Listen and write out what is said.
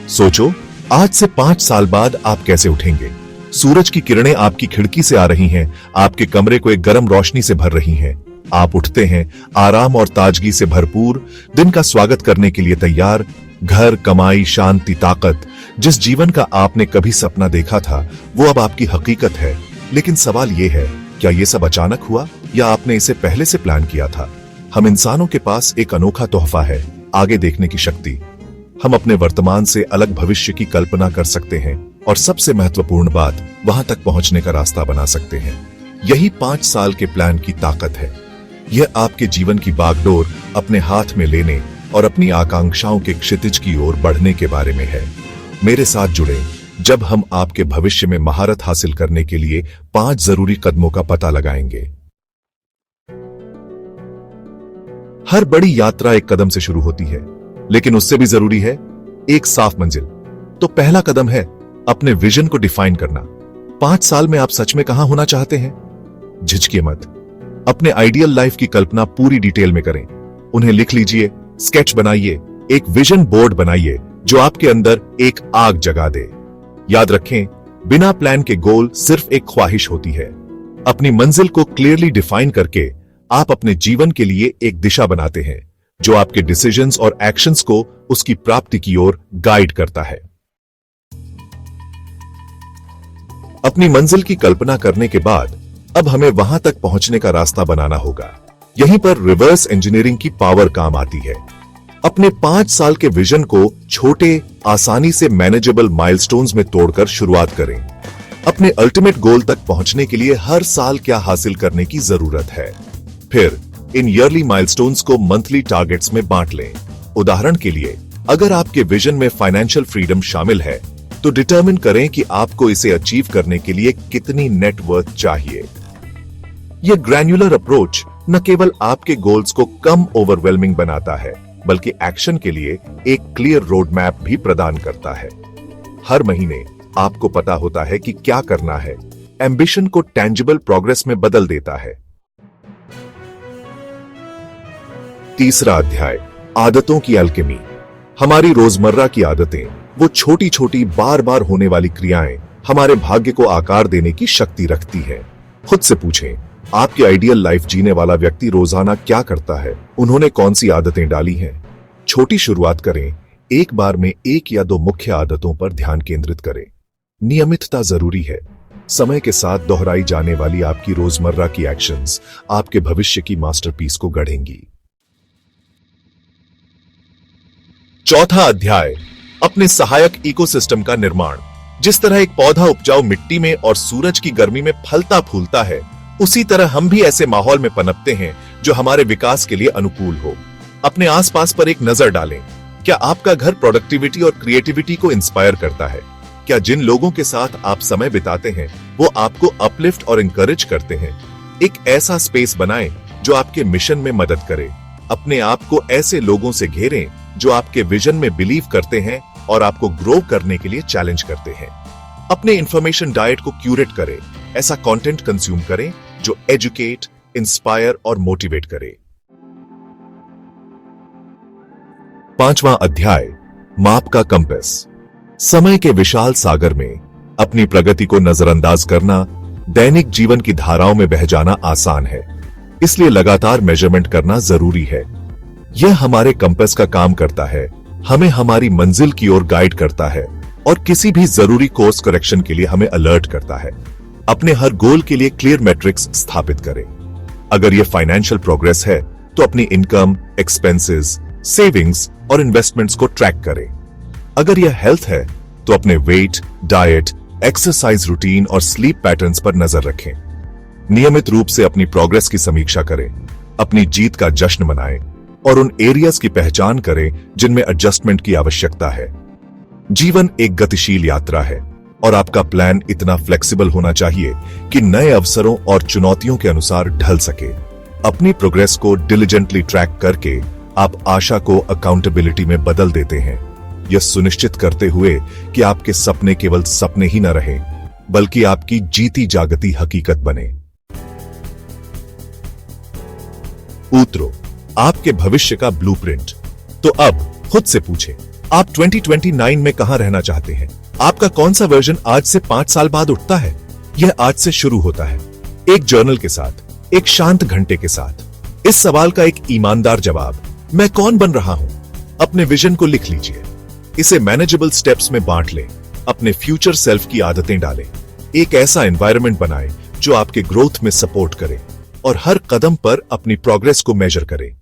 सोचो, आज से 5 साल बाद आप कैसे उठेंगे। सूरज की किरणें आपकी खिड़की से आ रही हैं, आपके कमरे को एक गर्म रोशनी से भर रही हैं। आप उठते हैं आराम और ताजगी से भरपूर, दिन का स्वागत करने के लिए तैयार। घर, कमाई, शांति, ताकत, जिस जीवन का आपने कभी सपना देखा था वो अब आपकी हकीकत है। लेकिन सवाल यह है, क्या यह सब अचानक हुआ या आपने इसे पहले से प्लान किया था? हम इंसानों के पास एक अनोखा तोहफा है, आगे देखने की शक्ति। हम अपने वर्तमान से अलग भविष्य की कल्पना कर सकते हैं और सबसे महत्वपूर्ण बात, वहां तक पहुंचने का रास्ता बना सकते हैं। यही 5 साल के प्लान की ताकत है। यह आपके जीवन की बागडोर अपने हाथ में लेने और अपनी आकांक्षाओं के क्षितिज की ओर बढ़ने के बारे में है। मेरे साथ जुड़े जब हम आपके भविष्य में महारत हासिल करने के लिए 5 जरूरी कदमों का पता लगाएंगे। हर बड़ी यात्रा एक कदम से शुरू होती है, लेकिन उससे भी जरूरी है एक साफ मंजिल। तो पहला कदम है अपने विजन को डिफाइन करना। 5 साल में आप सच में कहां होना चाहते हैं? झिझकिए मत। अपने आइडियल लाइफ की कल्पना पूरी डिटेल में करें। उन्हें लिख लीजिए, स्केच बनाइए, एक विजन बोर्ड बनाइए जो आपके अंदर एक आग जगा दे। याद रखें, बिना प्लान के गोल सिर्फ एक ख्वाहिश होती है। अपनी मंजिल को क्लियरली डिफाइन करके आप अपने जीवन के लिए एक दिशा बनाते हैं जो आपके डिसीजंस और एक्शंस को उसकी प्राप्ति की ओर गाइड करता है। अपनी मंजिल की कल्पना करने के बाद अब हमें वहां तक पहुंचने का रास्ता बनाना होगा। यहीं पर रिवर्स इंजीनियरिंग की पावर काम आती है। अपने 5 साल के विजन को छोटे, आसानी से मैनेजेबल माइलस्टोन्स में तोड़कर शुरुआत करें। अपने अल्टीमेट गोल तक पहुंचने के लिए हर साल क्या हासिल करने की जरूरत है, फिर इन ईयरली माइलस्टोन्स को मंथली टारगेट्स में बांट लें। उदाहरण के लिए, अगर आपके विजन में फाइनेंशियल फ्रीडम शामिल है तो डिटरमिन करें कि आपको इसे अचीव करने के लिए कितनी नेटवर्थ चाहिए। यह ग्रैन्युलर अप्रोच न केवल आपके गोल्स को कम ओवरवेलमिंग बनाता है, बल्कि एक्शन के लिए एक क्लियर रोड मैप भी प्रदान करता है। हर महीने आपको पता होता है कि क्या करना है। एम्बिशन को टेंजिबल प्रोग्रेस में बदल देता है। तीसरा अध्याय, आदतों की अल्केमी। हमारी रोजमर्रा की आदतें, वो छोटी छोटी बार बार होने वाली क्रियाएं, हमारे भाग्य को आकार देने की शक्ति रखती हैं। खुद से पूछें, आपकी आइडियल लाइफ जीने वाला व्यक्ति रोजाना क्या करता है? उन्होंने कौन सी आदतें डाली हैं? छोटी शुरुआत करें। एक बार में 1 या 2 मुख्य आदतों पर ध्यान केंद्रित करें। नियमितता जरूरी है। समय के साथ दोहराई जाने वाली आपकी रोजमर्रा की एक्शंस आपके भविष्य की मास्टरपीस को गढ़ेंगी। चौथा अध्याय, अपने सहायक इकोसिस्टम का निर्माण। जिस तरह एक पौधा उपजाऊ मिट्टी में और सूरज की गर्मी में फलता फूलता है, उसी तरह हम भी ऐसे माहौल में पनपते हैं जो हमारे विकास के लिए अनुकूल हो। अपने आसपास पर एक नजर डालें। क्या आपका घर प्रोडक्टिविटी और क्रिएटिविटी को इंस्पायर करता है? क्या जिन लोगों के साथ आप समय बिताते हैं वो आपको अपलिफ्ट और इंकरेज करते हैं? एक ऐसा स्पेस बनाएं जो आपके मिशन में मदद करे। अपने आप को ऐसे लोगों से घेरें जो आपके विजन में बिलीव करते हैं और आपको ग्रो करने के लिए चैलेंज करते हैं। अपने इंफॉर्मेशन डाइट को क्यूरेट करें। ऐसा कंटेंट कंज्यूम करें जो एजुकेट, इंस्पायर और मोटिवेट करे। 5वां अध्याय, माप का कंपास। समय के विशाल सागर में अपनी प्रगति को नजरअंदाज करना, दैनिक जीवन की धाराओं में बह जाना आसान है। इसलिए लगातार मेजरमेंट करना जरूरी है। यह हमारे कंपास का काम करता है, हमें हमारी मंजिल की ओर गाइड करता है और किसी भी जरूरी कोर्स करेक्शन के लिए हमें अलर्ट करता है। अपने हर गोल के लिए क्लियर मैट्रिक्स स्थापित करें। अगर यह फाइनेंशियल प्रोग्रेस है तो अपनी इनकम, एक्सपेंसेस, सेविंग्स और इन्वेस्टमेंट्स को ट्रैक करें। अगर यह हेल्थ है तो अपने वेट, डाइट, एक्सरसाइज रूटीन और स्लीप पैटर्न्स पर नजर रखें। नियमित रूप से अपनी प्रोग्रेस की समीक्षा करें, अपनी जीत का जश्न मनाएं और उन एरियाज की पहचान करें जिनमें एडजस्टमेंट की आवश्यकता है। जीवन एक गतिशील यात्रा है और आपका प्लान इतना फ्लेक्सिबल होना चाहिए कि नए अवसरों और चुनौतियों के अनुसार ढल सके। अपनी प्रोग्रेस को डिलिजेंटली ट्रैक करके आप आशा को अकाउंटेबिलिटी में बदल देते हैं, यह सुनिश्चित करते हुए कि आपके सपने केवल सपने ही न रहें, बल्कि आपकी जीती जागती हकीकत बने। उतरो आपके भविष्य का ब्लूप्रिंट। तो अब खुद से पूछें, आप 2029 में कहां रहना चाहते हैं? आपका कौन सा वर्जन आज से 5 साल बाद उठता है? यह आज से शुरू होता है, एक जर्नल के साथ, एक शांत घंटे के साथ। इस सवाल का एक ईमानदार जवाब, मैं कौन बन रहा हूं? अपने विजन को लिख लीजिए, इसे मैनेजेबल स्टेप्स में बांट लें, अपने फ्यूचर सेल्फ की आदतें डालें, एक ऐसा एनवायरनमेंट बनाएं जो आपके ग्रोथ में सपोर्ट करे और हर कदम पर अपनी प्रोग्रेस को मेजर करे।